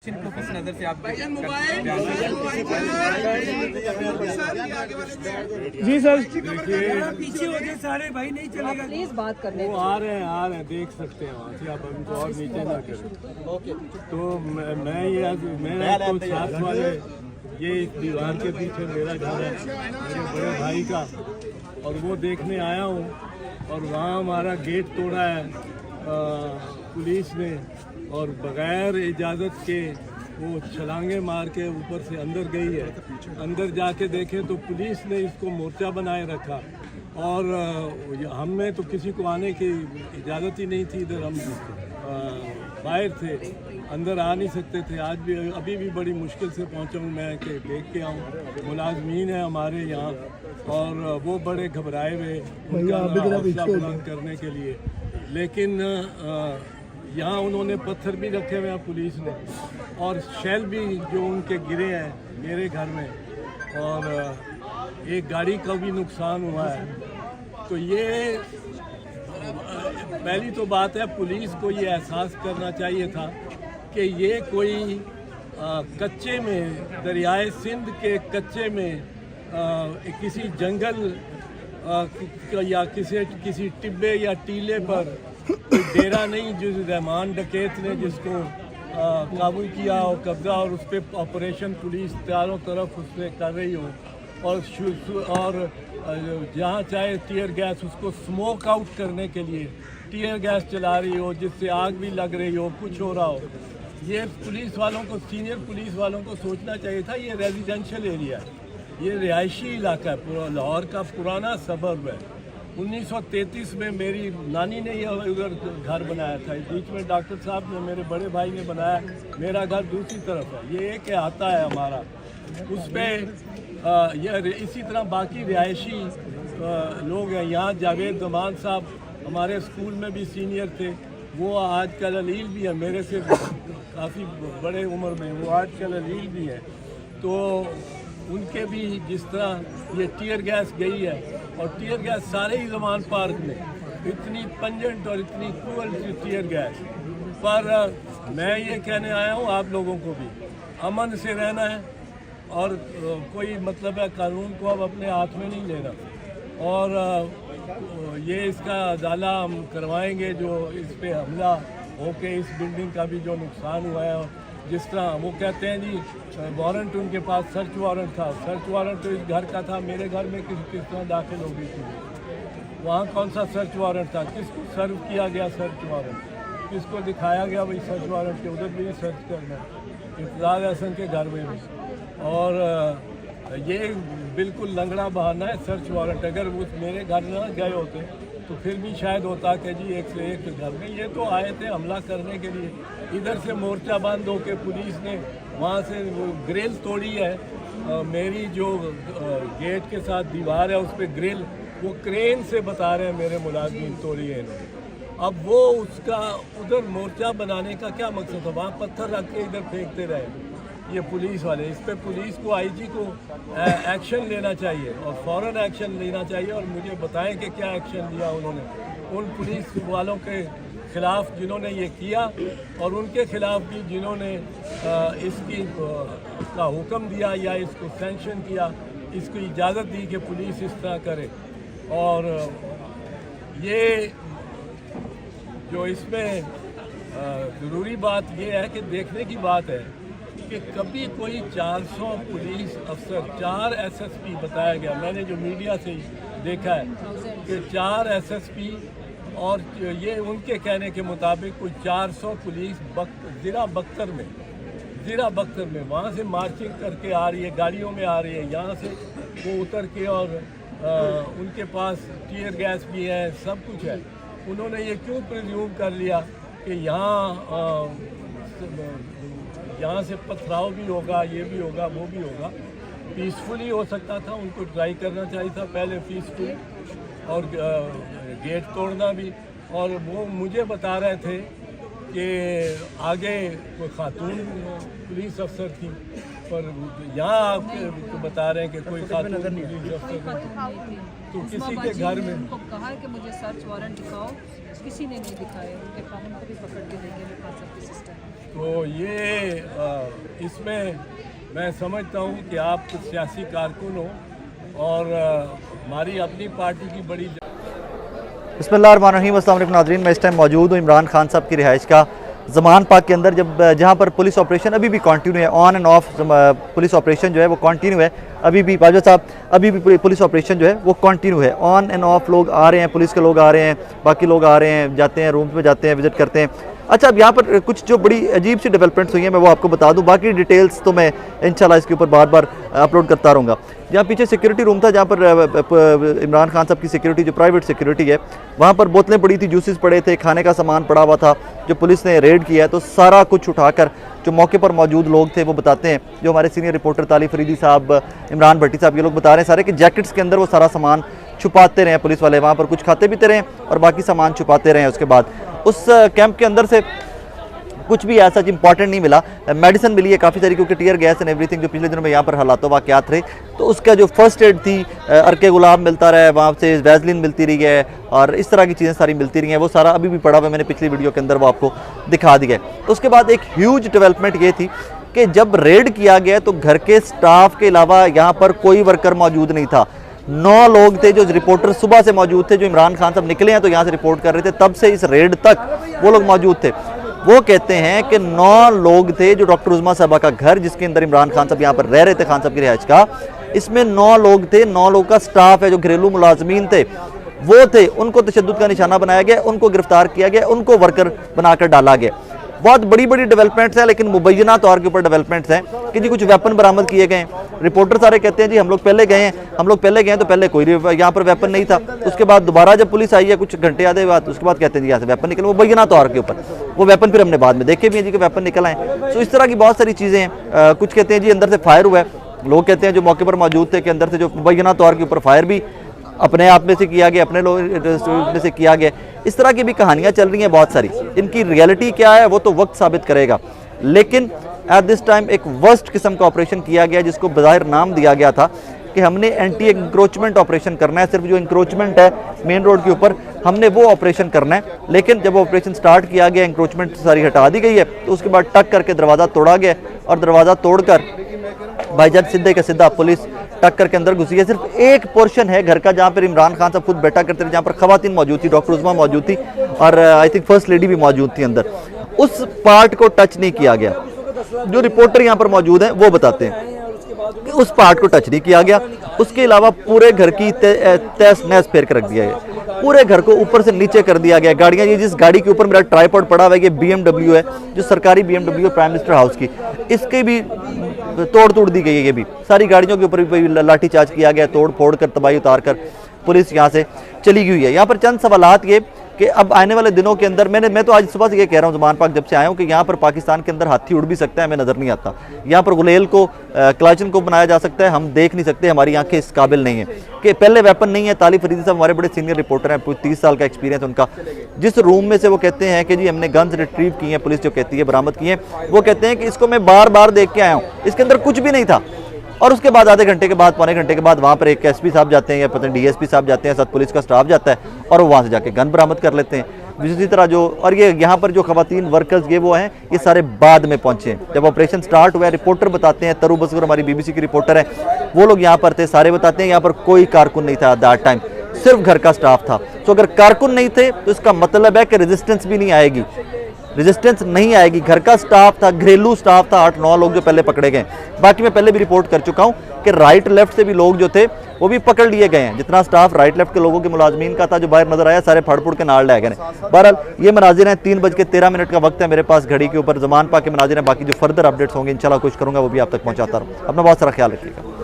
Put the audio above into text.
किन को किस नजर से आप जी सर, पीछे हो गए सारे भाई, नहीं चलेगा प्लीज बात करने वो आ रहे हैं देख सकते हैं वहाँ से, आप उनको और नीचे ना करें। तो मैं ये मेरा तो साथ वाले ये इस दीवार के पीछे मेरा घर है, मेरे बड़े भाई का, और वो देखने आया हूँ। और वहाँ हमारा गेट तोड़ा है पुलिस ने, और बगैर इजाज़त के वो छलांगे मार के ऊपर से अंदर गई है। अंदर जाके देखें तो पुलिस ने इसको मोर्चा बनाए रखा, और हमें तो किसी को आने की इजाज़त ही नहीं थी। इधर हम बाहर थे, अंदर आ नहीं सकते थे। आज भी अभी भी बड़ी मुश्किल से पहुंचा हूं मैं कि देख के आऊँ। मुलाजमीन है हमारे यहाँ, और वो बड़े घबराए हुए उनका हौसला बुलंद करने के लिए। लेकिन यहाँ उन्होंने पत्थर भी रखे हुए हैं पुलिस ने, और शेल भी जो उनके गिरे हैं मेरे घर में, और एक गाड़ी का भी नुकसान हुआ है। तो ये पहली तो बात है, पुलिस को ये एहसास करना चाहिए था कि ये कोई कच्चे में, दरियाए सिंध के कच्चे में किसी जंगल या किसी टिब्बे या टीले पर कोई डेरा नहीं, जिस रहमान डकैत ने जिसको काबू किया और कब्जा, और उस पर ऑपरेशन पुलिस चारों तरफ उस पर कर रही हो, और जहाँ चाहे टीयर गैस उसको स्मोक आउट करने के लिए टीयर गैस चला रही हो, जिससे आग भी लग रही हो, कुछ हो रहा हो। ये पुलिस वालों को, सीनियर पुलिस वालों को सोचना चाहिए था। ये रेजिडेंशियल एरिया है, ये रिहायशी इलाका है, पूरा लाहौर का पुराना सबर्ब है। 1933 में मेरी नानी ने यह उधर घर बनाया था। बीच में डॉक्टर साहब ने, मेरे बड़े भाई ने बनाया। मेरा घर दूसरी तरफ है, ये एक आता है हमारा, उस पर यह इसी तरह बाकी रिहायशी लोग हैं। यहाँ जावेद जमान साहब हमारे स्कूल में भी सीनियर थे, वो आजकल अलील भी है, मेरे से काफ़ी बड़े उम्र में, वो आजकल अलील भी है। तो उनके भी जिस तरह ये टीयर गैस गई है, और टीयर गैस सारे ही जमान पार्क में इतनी पंजेंट और इतनी क्रूअल टीयर गैस। पर मैं ये कहने आया हूँ आप लोगों को भी अमन से रहना है, और कोई मतलब है कानून को अब अपने हाथ में नहीं लेना। और ये इसका अदाला हम करवाएंगे, जो इस पे हमला होके इस बिल्डिंग का भी जो नुकसान हुआ है। जिस तरह वो कहते हैं जी वारंट उनके पास, सर्च वारंट था, सर्च वारंट तो इस घर का था, मेरे घर में किस तरह दाखिल हो गई थी? वहाँ कौन सा सर्च वारंट था? किसको सर्व किया गया सर्च वारंट? किसको दिखाया गया भाई सर्च वारंट के? उधर भी सर्च करना, इफ्तार हसन के घर में भी। और ये बिल्कुल लंगड़ा बहाना है सर्च वारंट। अगर उस मेरे घर ना गए होते तो फिर भी शायद होता कि जी एक से एक घर में। ये तो आए थे हमला करने के लिए। इधर से मोर्चा बंद होके पुलिस ने वहाँ से वो ग्रिल तोड़ी है। मेरी जो गेट के साथ दीवार है उस पर ग्रिल वो क्रेन से बता रहे हैं मेरे मुलाजिम तोड़ी है इन्होंने। अब वो उसका उधर मोर्चा बनाने का क्या मकसद था? वहाँ पत्थर रख के इधर फेंकते रहे ये पुलिस वाले। इस पर पुलिस को, आईजी को एक्शन लेना चाहिए, और फ़ौरन एक्शन लेना चाहिए। और मुझे बताएं कि क्या एक्शन लिया उन्होंने उन पुलिस वालों के ख़िलाफ़ जिन्होंने ये किया, और उनके ख़िलाफ़ भी जिन्होंने इसकी का हुक्म दिया या इसको सैंक्शन किया, इसको इजाज़त दी कि पुलिस इस तरह करे। और ये जो इसमें ज़रूरी बात ये है कि देखने की बात है कि कभी कोई 400 पुलिस अफसर, 4 एसएसपी बताया गया, मैंने जो मीडिया से देखा है कि 4 एसएसपी, और ये उनके कहने के मुताबिक कोई 400 पुलिस ज़िला बख्तर में वहाँ से मार्चिंग करके आ रही है, गाड़ियों में आ रही है। यहाँ से वो उतर के, और उनके पास टीयर गैस भी है, सब कुछ है। उन्होंने ये क्यों प्रिज्यूम कर लिया कि यहाँ से पथराव भी होगा, ये भी होगा, वो भी होगा। पीसफुली हो सकता था, उनको ट्राई करना चाहिए था पहले पीसफुल, और गेट तोड़ना भी। और वो मुझे बता रहे थे कि आगे कोई खातून पुलिस अफसर थी, पर यहाँ आपके बता रहे हैं कि कोई खातून पुलिस अफसर नहीं। तो किसी के घर में उनको कहा कि मुझे सर्च वारंट दिखाओ, किसी ने नहीं दिखाए, उनके कानून को भी पकड़ के देंगे इरफान साहब के सिस्टम। तो ये इसमें मैं समझता हूँ कि आप सियासी कारकुन हो और हमारी अपनी पार्टी की बड़ी बिस्मिल्लाहिर्रहमानिर्रहीम। अस्सलाम वालेकुम नाज़रीन, मैं इस टाइम मौजूद हूँ इमरान खान साहब की रिहाइश का ज़मान पार्क के अंदर, जहाँ पर पुलिस ऑपरेशन अभी भी कंटिन्यू है। On end of police operation जो है वो कंटिन्यू है। अभी भी बाजवा साहब, अभी भी पुलिस ऑपरेशन जो है वो कंटिन्यू है। ऑन एंड ऑफ लोग आ रहे हैं, पुलिस के लोग आ रहे हैं, बाकी लोग आ रहे हैं, जाते हैं रूम्स में, जाते हैं, विजिट करते हैं। अच्छा, अब यहाँ पर कुछ जो बड़ी अजीब सी डेवलपमेंट्स हुई हैं मैं वो आपको बता दूँ, बाकी डिटेल्स तो मैं इंशाल्लाह इसके ऊपर बार बार अपलोड करता रहूँगा। जहाँ पीछे सिक्योरिटी रूम था, जहाँ पर इमरान खान साहब की सिक्योरिटी जो प्राइवेट सिक्योरिटी है, वहाँ पर बोतलें पड़ी थी, जूसेस पड़े थे, खाने का सामान पड़ा हुआ था। जो पुलिस ने रेड किया है तो सारा कुछ उठाकर जो मौके पर मौजूद लोग थे वो बताते हैं, जो हमारे सीनियर रिपोर्टर ताली फरीदी साहब, इमरान भट्टी साहब, ये लोग बता रहे हैं सारे कि जैकेट्स के अंदर वो सारा सामान छुपाते रहे पुलिस वाले, वहाँ पर कुछ खाते पीते रहे और बाकी सामान छुपाते रहे। उसके बाद उस कैंप के अंदर से कुछ भी ऐसा इंपॉर्टेंट नहीं मिला। मेडिसिन मिली है काफ़ी सारी, क्योंकि टीयर गैस एंड एवरीथिंग जो पिछले दिनों में यहाँ पर हालातों वाक़यात रहे, तो उसका जो फर्स्ट एड थी, अरके गुलाब मिलता रहा है, वहाँ से वैसलिन मिलती रही है और इस तरह की चीज़ें सारी मिलती रही हैं, वो सारा अभी भी पड़ा हुआ है। मैंने पिछली वीडियो के अंदर वो आपको दिखा दिया है। उसके बाद एक ह्यूज डेवलपमेंट ये थी कि जब रेड किया गया तो घर के स्टाफ के अलावा यहाँ पर कोई वर्कर मौजूद नहीं था। 9 लोग थे जो रिपोर्टर सुबह से मौजूद थे, जो इमरान खान साहब निकले हैं तो यहाँ से रिपोर्ट कर रहे थे, तब से इस रेड तक वो लोग मौजूद थे। वो कहते हैं कि 9 लोग थे जो डॉक्टर उज़मा साहबा का घर, जिसके अंदर इमरान खान साहब यहाँ पर रह रहे थे, खान साहब की रिहाइश का, इसमें 9 लोग थे। 9 लोग का स्टाफ है जो घरेलू मुलाजमीन थे वो थे, उनको तशद्दुद का निशाना बनाया गया, उनको गिरफ्तार किया गया, उनको वर्कर बनाकर डाला गया। बहुत बड़ी बड़ी डेवलपमेंट्स हैं, लेकिन मुबैना तौर के ऊपर डेवलपमेंट्स हैं कि जी कुछ वेपन बरामद किए गए। रिपोर्टर सारे कहते हैं जी हम लोग पहले गए हैं, तो पहले कोई यहाँ पर वेपन नहीं था। उसके बाद दोबारा जब पुलिस आई है कुछ घंटे आधे बाद, उसके बाद कहते हैं जी यहाँ से वेपन निकले, मुबैना तौर के ऊपर वो वेपन फिर हमने बाद में देखे भी हैं जी कि वेपन निकल आए। तो इस तरह की बहुत सारी चीज़ें हैं। कुछ कहते हैं जी अंदर से फायर हुआ है, लोग कहते हैं जो मौके पर मौजूद थे कि अंदर से जो मुबैना तौर के ऊपर फायर भी अपने आप में से किया गया, अपने लोग में से किया गया। इस तरह की भी कहानियाँ चल रही हैं बहुत सारी। इनकी रियलिटी क्या है वो तो वक्त साबित करेगा, लेकिन एट दिस टाइम एक वर्स्ट किस्म का ऑपरेशन किया गया, जिसको बज़ाहिर नाम दिया गया था कि हमने एंटी इंक्रोचमेंट ऑपरेशन करना है। सिर्फ जो इंक्रोचमेंट है मेन रोड के ऊपर, हमने वो ऑपरेशन करना है। लेकिन जब ऑपरेशन स्टार्ट किया गया, इंक्रोचमेंट सारी हटा दी गई है, तो उसके बाद टक करके दरवाज़ा तोड़ा गया और दरवाज़ा तोड़कर भाईजान सीधे का सीधा पुलिस टक्कर के अंदर घुसी है। सिर्फ एक पोर्शन है घर का जहाँ पर इमरान खान साहब खुद बैठा करते थे, जहाँ पर खवातीन मौजूद थी, डॉक्टर उज़मा मौजूद थी और आई थिंक फर्स्ट लेडी भी मौजूद थी अंदर। उस पार्ट को टच नहीं किया गया। जो रिपोर्टर यहाँ पर मौजूद हैं वो बताते हैं कि उस पार्ट को टच नहीं किया गया। उसके अलावा पूरे घर की तहस नहस फेर कर रख दिया गया, पूरे घर को ऊपर से नीचे कर दिया गया। गाड़ियाँ, ये जिस गाड़ी के ऊपर मेरा ट्राइपॉड पड़ा हुआ है, ये BMW है, जो सरकारी BMW प्राइम मिनिस्टर हाउस की, इसकी भी तोड़ दी गई है। ये भी सारी गाड़ियों के ऊपर भी लाठीचार्ज किया गया, तोड़ फोड़ कर, तबाही उतार कर पुलिस यहाँ से चली गई है। यहाँ पर चंद सवालात ये कि अब आने वाले दिनों के अंदर मैं तो आज सुबह से ये कह रहा हूँ ज़मान पार्क जब से आया हूँ कि यहाँ पर पाकिस्तान के अंदर हाथी उड़ भी सकता है, हमें नज़र नहीं आता। यहाँ पर गुलेल को क्लाचन को बनाया जा सकता है, हम देख नहीं सकते, हमारी आंखें इस काबिल नहीं है कि पहले वेपन नहीं है। ताली फरीदी साहब हमारे बड़े सीनियर रिपोर्टर हैं, 30 साल का एक्सपीरियंस उनका। जिस रूम में से वो कहते हैं कि जी हमने गन्स रिट्रीव की हैं, पुलिस जो कहती है बरामद की हैं, वो कहते हैं कि इसको मैं बार बार देख के आया हूँ, इसके अंदर कुछ भी नहीं था। और उसके बाद आधे घंटे के बाद, पौने घंटे के बाद वहाँ पर एक SP साहब जाते हैं या पता नहीं DSP साहब जाते हैं, साथ पुलिस का स्टाफ जाता है और वो वहाँ से जाके गन बरामद कर लेते हैं। इसी तरह जो और ये यहाँ पर जो खवातीन वर्कर्स ये वो हैं, ये सारे बाद में पहुँचे हैं। जब ऑपरेशन स्टार्ट हुआ, रिपोर्टर बताते हैं, तरु बसगर हमारी BBC की रिपोर्टर है, वो लोग यहाँ पर थे, सारे बताते हैं यहाँ पर कोई कारकुन नहीं था दैट टाइम, सिर्फ घर का स्टाफ था। तो अगर कारकुन नहीं थे तो इसका मतलब है कि रेजिस्टेंस भी नहीं आएगी, रेजिस्टेंस नहीं आएगी। घर का स्टाफ था, घरेलू स्टाफ था, 8-9 लोग जो पहले पकड़े गए। बाकी मैं पहले भी रिपोर्ट कर चुका हूँ कि राइट लेफ्ट से भी लोग जो थे वो भी पकड़ लिए गए हैं। जितना स्टाफ राइट लेफ्ट के लोगों के मुलाजमीन का था जो बाहर नजर आया, सारे फाड़ फूड़ के नाल ले गए। बहरहाल ये मनाजिर हैं, 3:13 का वक्त है मेरे पास घड़ी के ऊपर। ज़मान पाक के मनाजिर हैं, बाकी जो फर्दर अपडेट्स होंगे इंशाल्लाह कोशिश करूँगा वो भी आप तक पहुँचाता रहूँ। अपना बहुत सारा ख्याल रखिएगा।